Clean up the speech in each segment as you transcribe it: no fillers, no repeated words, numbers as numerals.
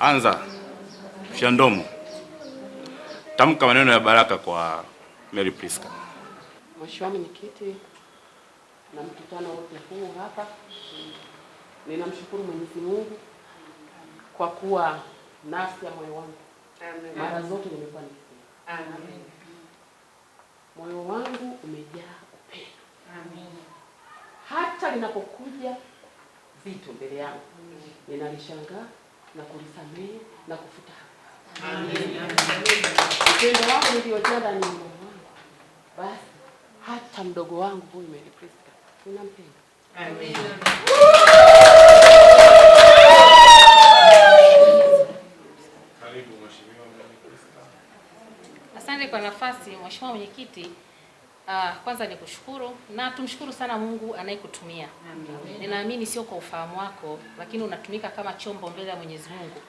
Anza Fyandomo, tamka maneno ya baraka kwa Mary Priska. Mheshimiwa Mwenyekiti na mkutano wote huu hapa, ninamshukuru Mwenyezi Mungu kwa kuwa nafsi ya moyo wangu. Amen. Mara zote nimekuwa nikisema. Amen. Moyo wangu umejaa upendo. Amen. Hata linapokuja vitu mbele yangu, ninalishangaa na kulisamehe na kufuta. Amen. Upendo wangu ndio jana ni moyo wangu. Basi hata mdogo wangu huyu Mary Priska ninampenda. Amen. Karibu Mheshimiwa Mary Priska. Asante kwa nafasi Mheshimiwa Mwenyekiti. Kwanza ni kushukuru na tumshukuru sana Mungu anayekutumia. Ninaamini sio kwa ufahamu wako, lakini unatumika kama chombo mbele ya Mwenyezi Mungu.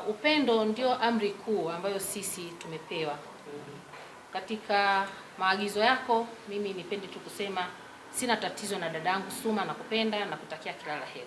Upendo ndio amri kuu ambayo sisi tumepewa. Katika maagizo yako, mimi nipende tu kusema sina tatizo na dadangu Suma, na kupenda na kutakia kila la heri.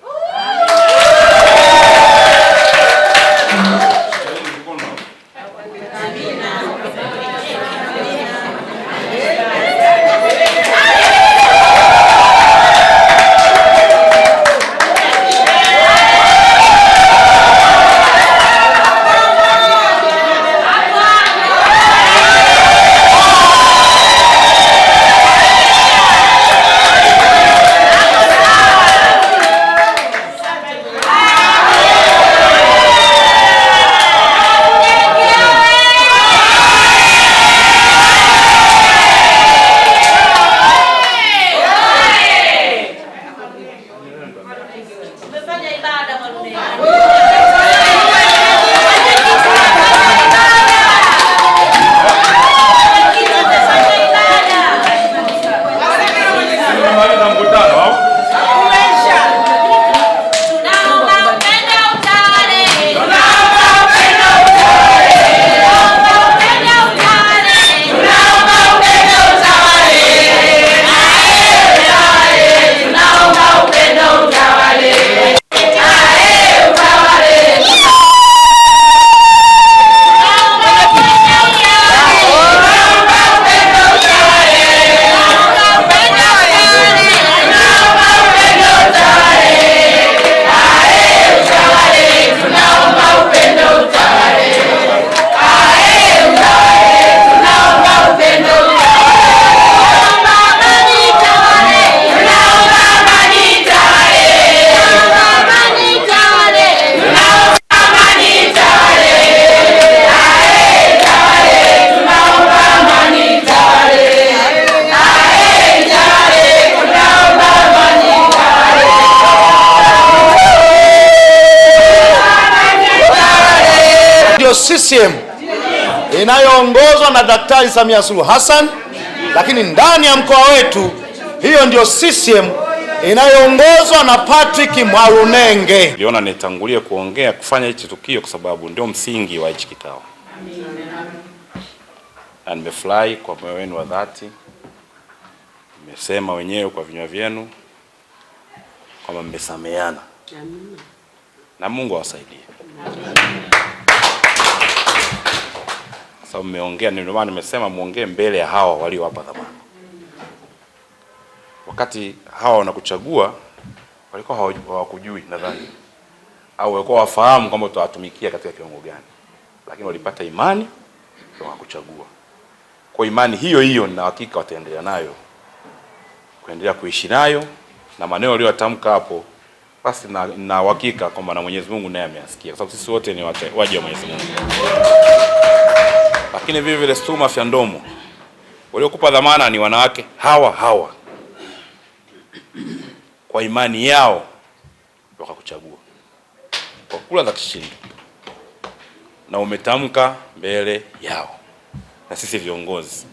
CCM inayoongozwa na Daktari Samia Suluhu Hassan, lakini ndani ya mkoa wetu hiyo ndio CCM inayoongozwa na Patrick Mwalunenge. Niliona nitangulie kuongea kufanya hichi tukio kwa sababu ndio msingi wa hichi kikao. Na nimefurahi kwa moyo wenu wa dhati. Mmesema wenyewe kwa vinywa vyenu kwamba mmesameheana. Na Mungu awasaidie. Sababu mmeongea, ndio maana nimesema muongee mbele ya hawa walio hapa dhamana. Wakati hawa wanakuchagua walikuwa hawakujui nadhani, au walikuwa wafahamu kwamba utawatumikia katika kiwango gani, lakini walipata imani ndio wakakuchagua. Kwa imani hiyo hiyo na hakika wataendelea nayo, kuendelea kuishi nayo, na maneno aliyotamka hapo basi na hakika kwamba na Mwenyezi Mungu naye ameyasikia, kwa sababu sisi wote ni waja wa Mwenyezi Mungu. Lakini vile vile Suma Fyandomo, waliokupa dhamana ni wanawake hawa kwa imani yao wakakuchagua kwa kula za kishindo, na umetamka mbele yao na sisi viongozi.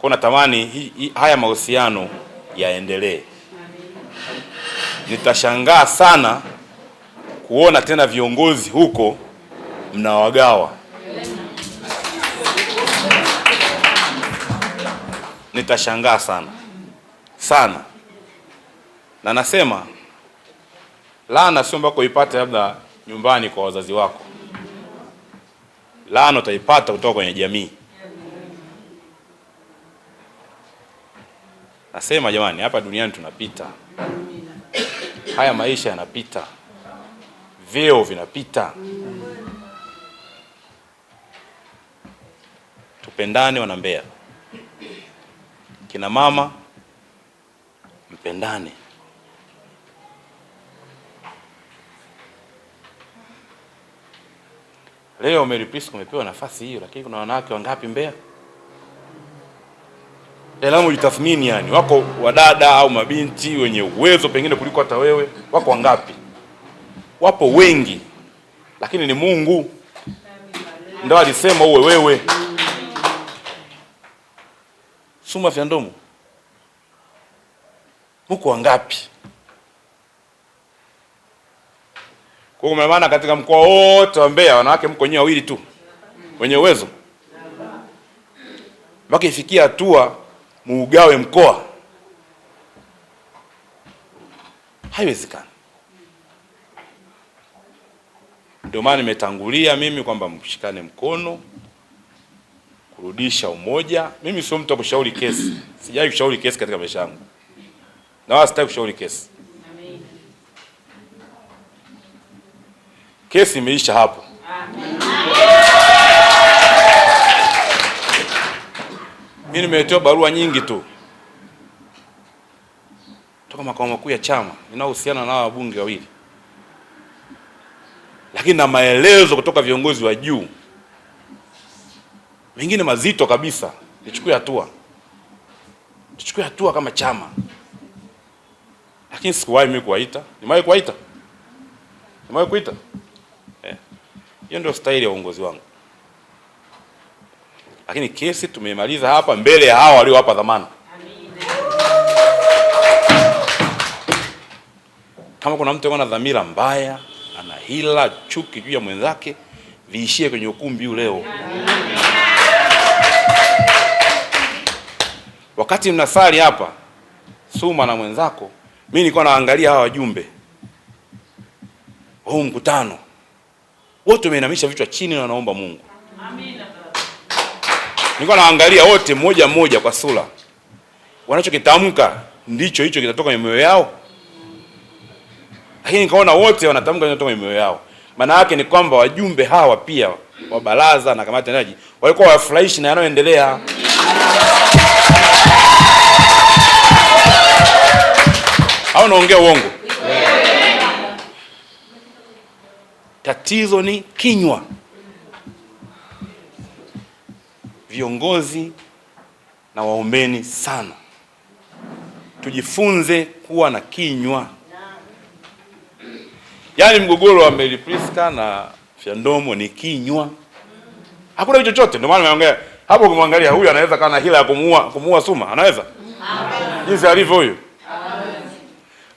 Kwa natamani haya mahusiano yaendelee. Nitashangaa sana kuona tena viongozi huko mnawagawa. Nitashangaa sana. Na nasema laana sio mpaka ipate labda nyumbani kwa wazazi wako. Laana utaipata kutoka kwenye jamii. Nasema jamani, hapa duniani tunapita. Haya maisha yanapita. Vyeo vinapita. Tupendane wana Mbeya. Kina mama mpendane. Leo Mary Priska umepewa nafasi hiyo, lakini kuna wanawake wangapi Mbeya? Elamu jitathmini, yani wako wadada au mabinti wenye uwezo pengine kuliko hata wewe, wako wangapi? Wapo wengi, lakini ni Mungu ndio alisema uwe wewe. Suma Fyandomo, mko wangapi? Kwa maana katika mkoa wote wa Mbeya wanawake mko nyewe wawili tu wenye uwezo. Mpaka ifikia hatua muugawe mkoa. Haiwezekani. Ndio maana nimetangulia mimi kwamba mshikane mkono kurudisha umoja. Mimi sio mtu wa kushauri kesi. Sijai kushauri kesi katika maisha yangu. Na wala sitaki kushauri kesi. Kesi imeisha hapo. Mimi nimetoa barua nyingi tu toka makao makuu ya chama inayohusiana na wabunge wawili, lakini na maelezo kutoka viongozi wa juu mengine mazito kabisa. Nichukue hatua kama chama, lakini sikuwahi mimi kuwaita. Nimewahi kuita? Hiyo ndio staili ya uongozi wangu. Lakini kesi tumemaliza hapa mbele ya hao walio hapa dhamana. Kama kuna mtu ana dhamira mbaya, ana hila, chuki juu ya mwenzake, viishie kwenye ukumbi huu leo. Wakati mnasali hapa Suma na mwenzako, mimi nilikuwa naangalia hawa wajumbe huu mkutano, wote wameinamisha vichwa chini na wanaomba Mungu. Amina. Nilikuwa naangalia wote mmoja mmoja kwa sura. Wanachokitamka ndicho hicho kitatoka kwenye mioyo yao. Lakini nikaona wote wanatamka kinatoka kwenye mioyo yao. Maana yake ni kwamba wajumbe hawa pia wa baraza na kamati tendaji walikuwa wafurahishi na yanayoendelea. Hao naongea uongo. Tatizo ni kinywa. Viongozi na waombeni sana, tujifunze kuwa na kinywa. Yaani mgogoro wa Mary Priska na Fyandomo ni kinywa. Hakuna kitu chochote. Ndio maana nimeongea hapo, kumwangalia huyu anaweza kana hila ya kumuua Suma, anaweza? Jinsi alivyo huyu.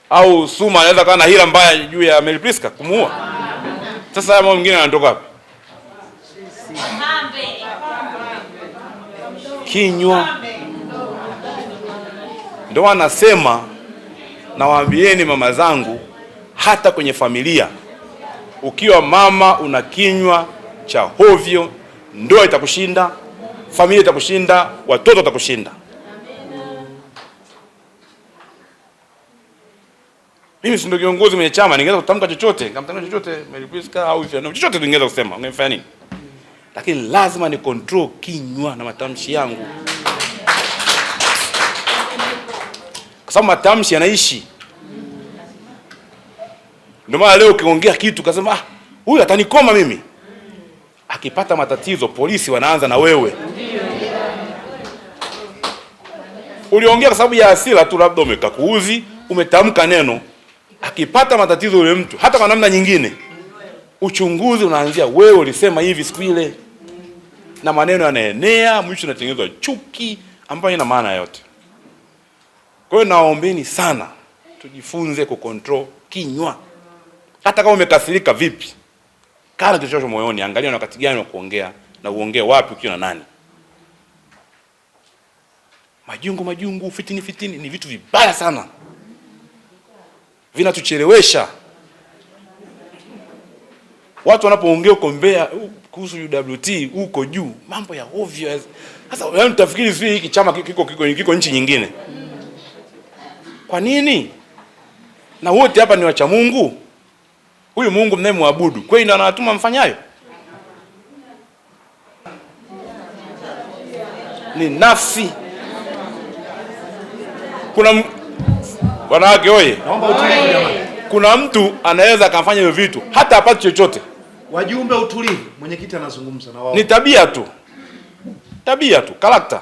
Au Suma anaweza kana hila mbaya juu ya Mary Priska kumuua. Sasa mambo mengine yanatoka wapi? Kinywa. Ndio anasema, nawaambieni mama zangu, hata kwenye familia ukiwa mama una kinywa cha hovyo, ndoa itakushinda, familia itakushinda, watoto watakushinda. Mimi si ndio kiongozi mwenye chama, ningeweza kutamka chochote, nikamtamka chochote Mary Priska au Fyandomo, chochote ningeweza kusema, ungefanya nini? Lakini lazima ni control kinywa na matamshi yangu. Kwa sababu matamshi yanaishi. Ndio maana leo ukiongea kitu kasema huyu atanikoma mimi, akipata matatizo polisi wanaanza na wewe. Uliongea kwa sababu ya hasira tu, labda umekakuuzi, umetamka neno, akipata matatizo yule mtu hata kwa namna nyingine, uchunguzi unaanzia wewe ulisema hivi siku ile, na maneno yanaenea, mwisho unatengenezwa chuki ambayo ina maana yote. Kwa hiyo naombeni sana tujifunze kucontrol kinywa. Hata kama umekasirika vipi, kana kichocho moyoni, angalia na wakati gani wa kuongea na uongee wapi ukiwa na nani. Majungu, fitini ni vitu vibaya sana. Vinatuchelewesha. watu wanapoongea huko Mbeya kuhusu UWT huko juu, mambo ya ovyo. Sasa yaani utafikiri sisi hiki chama kiko nchi nyingine. Kwa nini? Na wote hapa ni wacha Mungu. Huyu Mungu mnayemwabudu kweli ndio anawatuma mfanyayo? Ni nafsi. Kuna wanawake oye, naomba utulivu jamani. Kuna mtu anaweza akafanya hivyo vitu hata apate chochote. Wajumbe utulivu, mwenyekiti anazungumza na wao. Ni tabia tu. Tabia tu, character.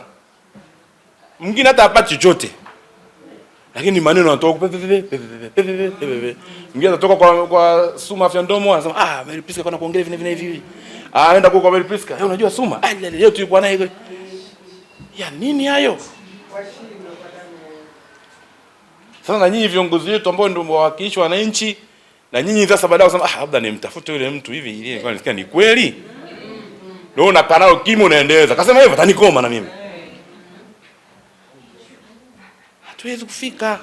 Mwingine hata apate chochote. Lakini maneno yanatoka mwingine anatoka kwa Suma afya ndomo anasema Mary Priska kana kuongea hivi. Aenda kwa Mary Priska. Unajua Suma? Leo tulikuwa naye. Ya nini hayo? Sasa na nyinyi viongozi wetu ambao ndio wawakilishi wa wananchi, na nyinyi sasa baadaye unasema labda nimtafute yule mtu hivi ili kwa nisikia ni kweli. Ndio na kanalo kimo unaendeleza. Kasema hivyo atanikoma na mimi. Hatuwezi kufika.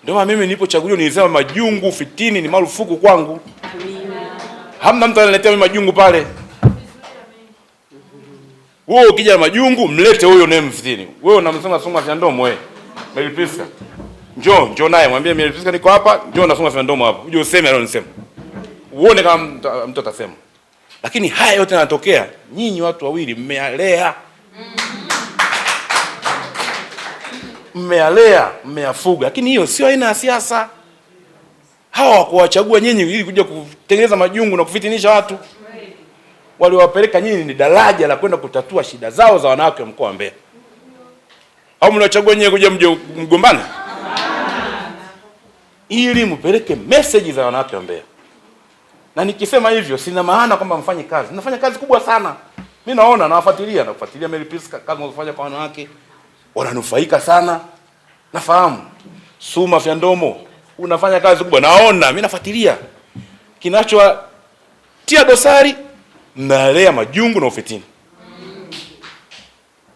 Ndio mimi nilipochaguliwa nilisema majungu fitini ni marufuku kwangu. Hamna mtu ananiletea mimi majungu pale. Wewe ukija na majungu mlete huyo naye mfitini. Wewe unamsema Suma vya ndomo wewe. Mary Priska. Njoo naye mwambie Mary Priska niko hapa, njoo na Suma vya ndomo hapa. Uje useme alionisema. Uone kama mtu atasema. Lakini haya yote yanatokea, nyinyi watu wawili mmealea. Mmealea, mmeafuga. Lakini hiyo sio aina ya siasa. Hawa wakuwachagua nyinyi ili kuja kutengeneza majungu na kufitinisha watu. Waliowapeleka nyinyi ni daraja la kwenda kutatua shida zao za wanawake wa mkoa wa Mbeya. Au mnachagua nyinyi kuja mgombane? Ili mpeleke message za wanawake wa Mbeya. Na nikisema hivyo sina maana kwamba mfanye kazi. Nafanya kazi kubwa sana. Mimi naona nafuatilia Mary Priska kazi wanazofanya kwa wanawake. Wananufaika sana. Nafahamu. Suma vya ndomo unafanya kazi kubwa. Naona mimi nafuatilia. Kinachotia dosari mnalea majungu na ufitini.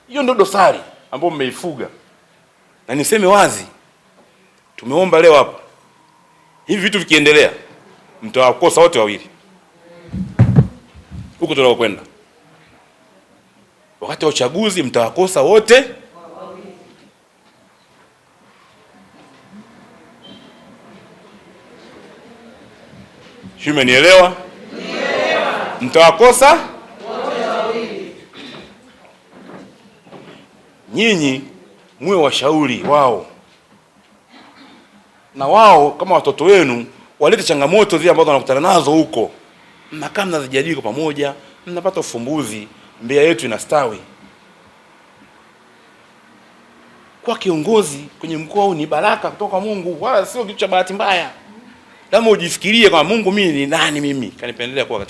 Hiyo ndio dosari ambayo mmeifuga. Na niseme wazi, tumeomba leo hapa, hivi vitu vikiendelea mtawakosa wote wawili huko tunakokwenda. Wakati wa uchaguzi mtawakosa wote wawili. Umenielewa? Mtawakosa wote wawili. Nyinyi muwe washauri wao, na wao kama watoto wenu walete changamoto zile ambazo wanakutana nazo huko, mnakaa mnazijadili kwa pamoja, mnapata ufumbuzi, Mbeya yetu inastawi. Kwa kiongozi kwenye mkoa huu ni baraka kutoka kwa Mungu, wala sio kitu cha bahati mbaya. Lazima ujifikirie kama Mungu mimi ni nani, mimi kanipendelea kuwa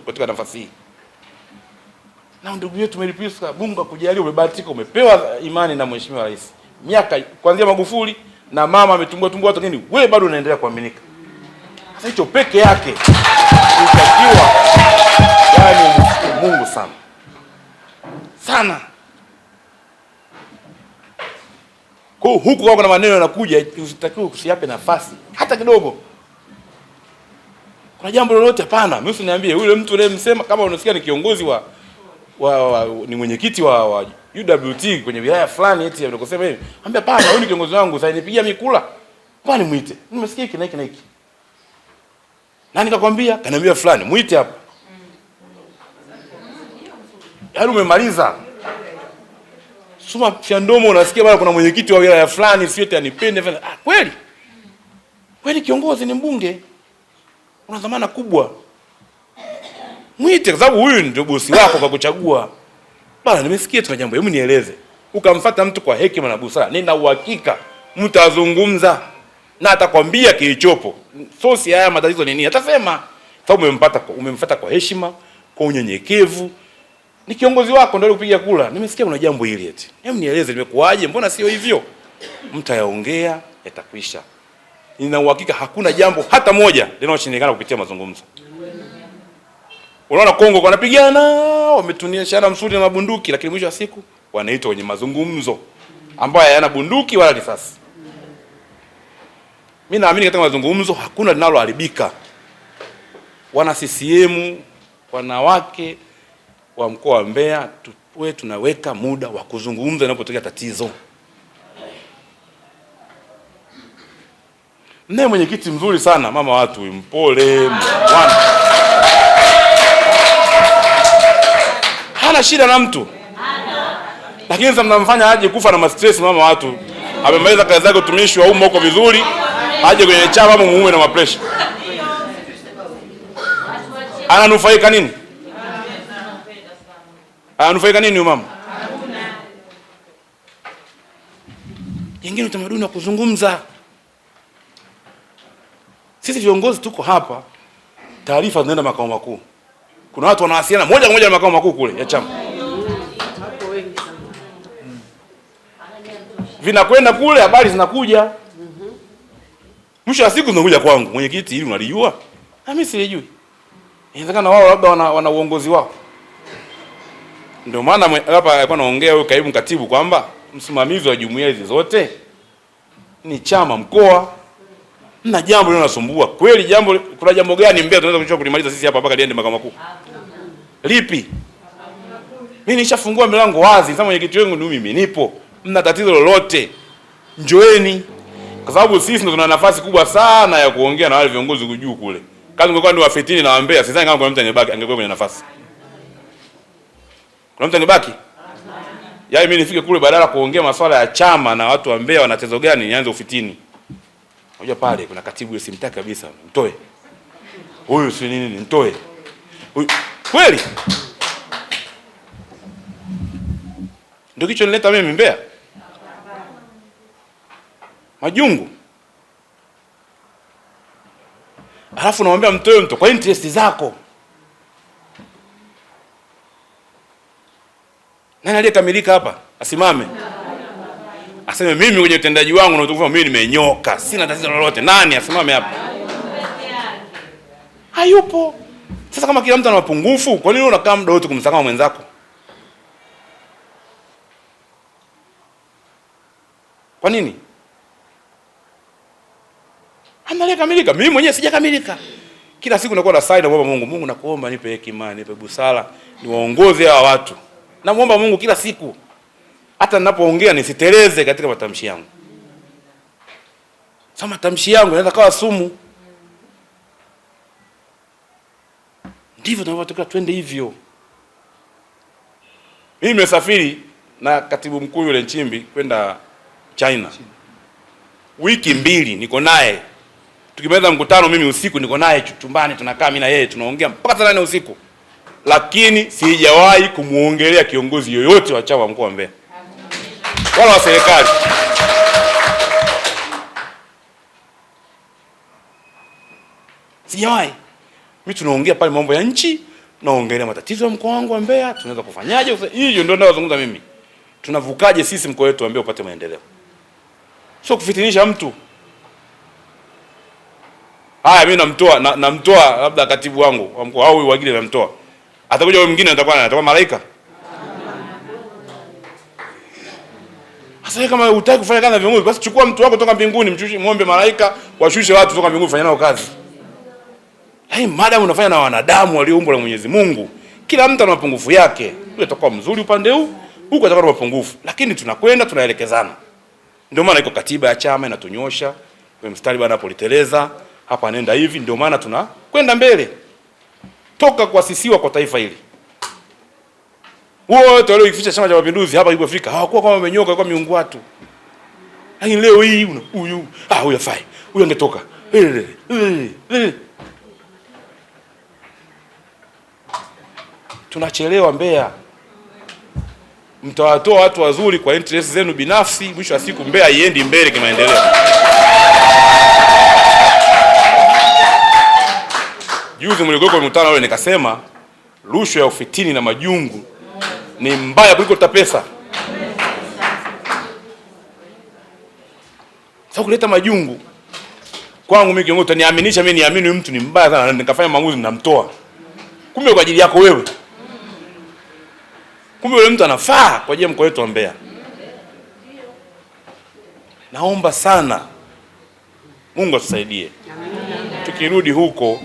katika nafasi hii. Na ndugu yetu Mary Priska, Mungu akujalie umebahatika, umepewa imani na Mheshimiwa Rais. Miaka kuanzia Magufuli na mama ametumbua watu nini, wewe bado unaendelea kuaminika. Sasa hicho peke yake utakiwa yani Mungu sana. Sana. Kwa huku kwa kuna maneno yanakuja, usitakiwe kusiape nafasi hata kidogo. Kuna jambo lolote hapana, mimi usiniambie yule mtu leo msema kama unasikia ni kiongozi ni mwenyekiti wa UWT kwenye wilaya fulani eti anakosema hivi. Ambia hapana, huyu ni kiongozi wangu, sasa nipigia mikula. Kwani muite. Nimesikia hiki na hiki na hiki. Nani kakwambia? Kaniambia fulani, muite hapa. Yaani umemaliza. Suma vya ndomo unasikia bado kuna mwenyekiti wa wilaya fulani sio eti anipende fulani. Kweli? Kweli kiongozi ni mbunge. Una dhamana kubwa. Mwite kwa sababu huyu ndio bosi wako kwa kuchagua. Bana nimesikia tuna jambo, hebu nieleze. Ukamfuata mtu kwa hekima na busara, nina uhakika mtazungumza na atakwambia kilichopo. Sosi haya matatizo ni nini? Atasema. Sababu umemfuata kwa heshima, kwa unyenyekevu. Ni kiongozi wako ndio kupiga kula. Nimesikia kuna jambo hili eti. Hebu nieleze limekuaje? Mbona sio hivyo? Mtayaongea, yatakwisha. Nina uhakika hakuna jambo hata moja linaloshindikana kupitia mazungumzo. Unaona Kongo wanapigana, wametuniashana msuri na mabunduki, lakini mwisho wa siku wanaitwa kwenye mazungumzo ambayo hayana bunduki wala risasi. Mimi naamini katika mazungumzo hakuna linaloharibika. wana CCM, wanawake wa mkoa wa Mbeya, tuwe tunaweka muda wa kuzungumza inapotokea tatizo. Naye mwenyekiti mzuri sana, mama watu, mpole, mwana, hana shida na mtu, lakini sasa mnamfanya aje kufa na stress. Mama watu amemaliza kazi zake, utumishi wa umma uko vizuri, aje kwenye chama muue na mapresha. Ananufaika nini? Ananufaika nini mama? Yengine utamaduni wa kuzungumza. Sisi viongozi tuko hapa, taarifa zinaenda makao makuu. Kuna watu wanawasiliana moja kwa moja na makao makuu kule ya chama. Vinakwenda kule, habari zinakuja. Mwisho wa siku zinakuja kwangu, mwenyekiti, hili unalijua? Mimi silijui. Inawezekana wao labda wana uongozi wao. Ndio maana hapa alikuwa anaongea huyo kaimu katibu kwamba msimamizi wa jumuiya hizi zote ni chama mkoa. Na jambo linalosumbua kweli, kuna jambo gani Mbeya tunaweza kuchukua kulimaliza sisi hapa mpaka liende makao makuu? Lipi? Mimi nishafungua milango wazi, kama mwenyekiti wangu ndio mimi nipo. Mna tatizo lolote, njoeni. Kwa sababu sisi ndio tuna nafasi kubwa sana ya kuongea na wale viongozi kujuu kule. Kazi ungekuwa ni wafitini na Mbeya, sidhani kama kuna mtu angebaki, angekuwa kwenye nafasi. Kuna mtu angebaki? Yaani mimi nifike kule badala kuongea masuala ya chama na watu wa Mbeya wanatezo gani, nianze ufitini. Unajua pale kuna katibu yule simtaki kabisa, mtoe. Huyu si nini, mtoe. Kweli? Ndio kicho nileta mimi Mbeya. Majungu. Alafu naomba mtoe mtu kwa interest zako. Nani aliyekamilika hapa? Asimame. Aseme mimi kwenye utendaji wangu na utukufu mimi nimenyoka, sina tatizo lolote. Nani asimame hapa? Hayupo. Sasa kama kila mtu ana mapungufu, kwa nini unakaa muda wote kumsakama mwenzako? Kwa nini? Angalia kamilika. Mimi mwenyewe sijakamilika. Kila siku nakuwa na side na Mungu. Mungu nakuomba nipe hekima, nipe busara, niwaongoze hawa watu. Namuomba Mungu kila siku. Hata ninapoongea nisiteleze katika matamshi yangu. Sasa matamshi yangu yanaweza kawa sumu. Ndivyo tunavyotoka twende hivyo. Mimi nimesafiri na katibu mkuu yule Nchimbi kwenda China. Wiki 2 niko naye. Tukimaliza mkutano mimi usiku niko naye chumbani, tunakaa mimi na yeye tunaongea mpaka saa 8 usiku. Lakini sijawahi kumuongelea kiongozi yoyote wa chama mkoa wa Mbeya. Wala wa serikali. Sijawahi. Mimi tunaongea pale mambo ya nchi, naongelea matatizo ya mkoa wangu wa Mbeya, tunaweza kufanyaje? Hiyo ndio nazungumza mimi. Tunavukaje sisi mkoa wetu wa Mbeya upate maendeleo? Sio kufitinisha mtu. Haya mimi namtoa labda katibu wangu wa mkoa au wengine namtoa. Atakuja mwingine atakuwa malaika. Sasa kama hutaki kufanya kazi na viongozi, basi chukua mtu wako kutoka mbinguni, mchushe muombe malaika washushe watu kutoka mbinguni kufanya nao kazi. Madam unafanya na wanadamu walioumbwa na Mwenyezi Mungu. Kila mtu ana mapungufu yake. Yule atakuwa mzuri upande huu, huko atakuwa na mapungufu. Lakini tunakwenda tunaelekezana. Ndio maana iko katiba ya chama inatunyosha. Kwa mstari bwana politeleza, hapa anaenda hivi, ndio maana tunakwenda mbele. Toka kuasisiwa kwa taifa hili. Wote walioificha Chama cha Mapinduzi hapa ilipofika hawakuwa kama wamenyoka kwa miungu watu. Lakini leo hii huyu huyu afai. Huyu angetoka. Tunachelewa Mbeya. Mtawatoa watu wazuri kwa interest zenu binafsi, mwisho wa siku Mbeya haiendi mbele kimaendeleo. Juzi mlikuwa kwa mkutano ule nikasema rushwa ya ufitini na majungu ni mbaya kuliko tapesa. Sasa kuleta majungu kwangu mimi kiongozi utaniaminisha mimi niamini mtu ni mbaya sana nikafanya maamuzi ninamtoa. Kumbe kwa ajili yako wewe. Kumbe yule mtu anafaa kwa ajili ya mkoa wetu wa Mbeya. Naomba sana Mungu atusaidie. Tukirudi huko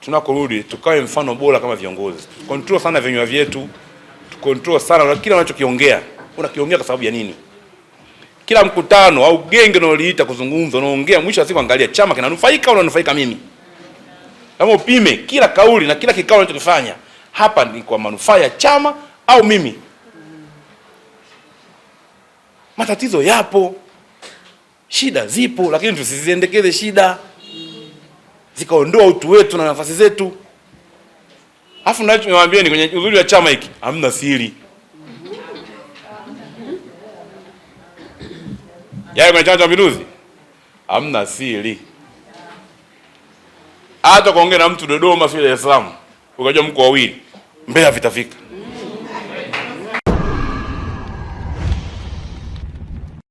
tunakorudi tukawe mfano bora kama viongozi. Control sana vinywa vyetu, control sana kila unachokiongea. Unakiongea kwa sababu ya nini? Kila mkutano au genge unaloita kuzungumza, unaongea, mwisho wa siku angalia chama kinanufaika au unanufaika mimi. Kama upime kila kauli na kila kikao unachokifanya, hapa ni kwa manufaa ya chama au mimi. Matatizo yapo, shida zipo, lakini tusiziendekeze shida zikaondoa utu wetu na nafasi zetu. Alafu niwaambie ni kwenye uzuri wa chama hiki, hamna siri. Yeye kwenye Chama cha Mapinduzi hamna siri. Hata kuongea na mtu Dodoma, sio Dar es Salaam, ukajua mko wawili, Mbeya vitafika.